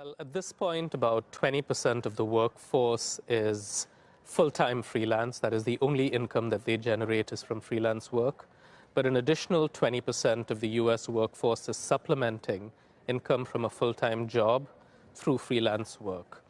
Well, at this point, about 20% of the workforce is full-time freelance. That is the only income that they generate is from freelance work. But an additional 20% of the US workforce is supplementing income from a full-time job through freelance work.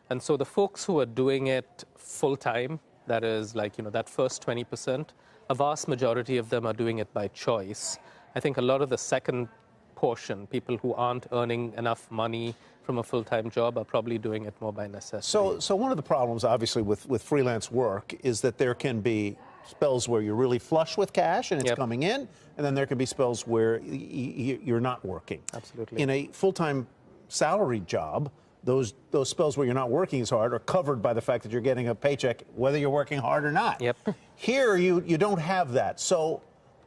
And so the folks who are doing it full-time, that is like, that first 20%, a vast majority of them are doing it by choice. I think a lot of the second portion, people who aren't earning enough money from a full-time job, are probably doing it more by necessity. So one of the problems, obviously, with freelance work is that there can be spells where you're really flush with cash and it's coming in, and then there can be spells where you're not working. Absolutely. In a full-time salaried job, those spells where you're not working as hard are covered by the fact that you're getting a paycheck, whether you're working hard or not. Yep. Here, you don't have that. So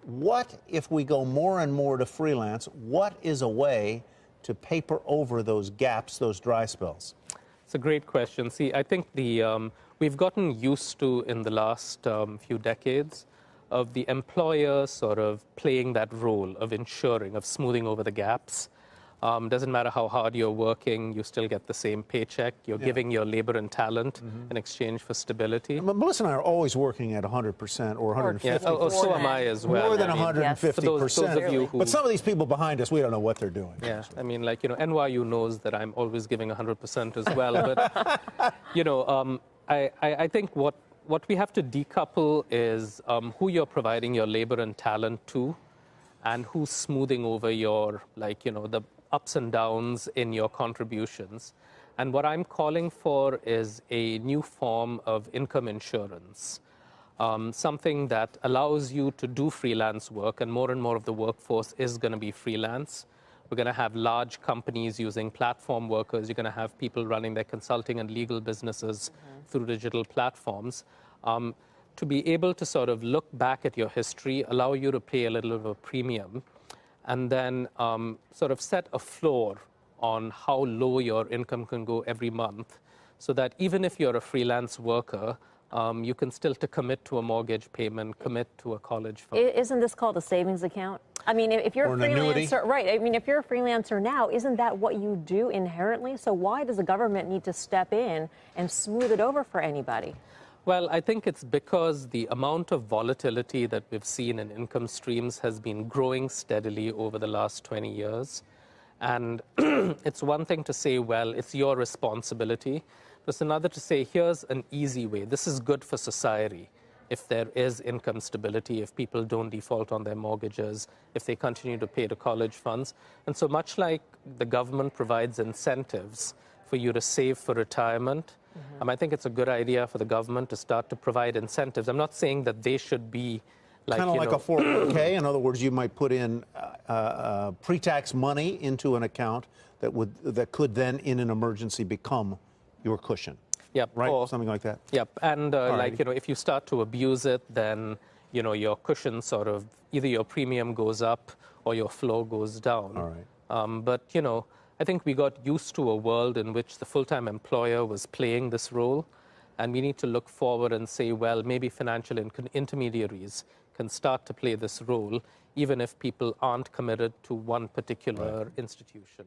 what if we go more and more to freelance? What is a way to paper over those gaps, those dry spells? It's a great question. See, I think we've gotten used to, in the last few decades, of the employer sort of playing that role of ensuring, of smoothing over the gaps. Doesn't matter how hard you're working, you still get the same paycheck. You're giving your labor and talent in exchange for stability. Melissa and I are always working at 100% or 150%. Yeah, so am I as well. More than 150%. Those of you who, but some of these people behind us, we don't know what they're doing. Yeah, I mean, like, NYU knows that I'm always giving 100% as well. But, I think what we have to decouple is who you're providing your labor and talent to, and who's smoothing over your, the ups and downs in your contributions. And what I'm calling for is a new form of income insurance, something that allows you to do freelance work, and more of the workforce is going to be freelance. We're going to have large companies using platform workers. You're going to have people running their consulting and legal businesses through digital platforms. To be able to sort of look back at your history, allow you to pay a little of a premium, and then sort of set a floor on how low your income can go every month, so that even if you're a freelance worker, you can still commit to a mortgage payment, commit to a college fund. Isn't this called a savings account? I mean, if you're a freelancer, right, I mean, if you're a freelancer now, isn't that what you do inherently? So why does the government need to step in and smooth it over for anybody? Well, I think it's because the amount of volatility that we've seen in income streams has been growing steadily over the last 20 years. And it's one thing to say, well, it's your responsibility. It's another to say, here's an easy way. This is good for society if there is income stability, if people don't default on their mortgages, if they continue to pay to college funds. And so much like the government provides incentives for you to save for retirement, I think it's a good idea for the government to start to provide incentives. I'm not saying that they should be like, kind of like a 401k. In other words, you might put in pre-tax money into an account that could then, in an emergency, become your cushion. Yep. Right? Or something like that. Yep. And if you start to abuse it, then your cushion sort of, either your premium goes up or your flow goes down. All right. But I think we got used to a world in which the full-time employer was playing this role, and we need to look forward and say, well, maybe financial intermediaries can start to play this role, even if people aren't committed to one particular institution.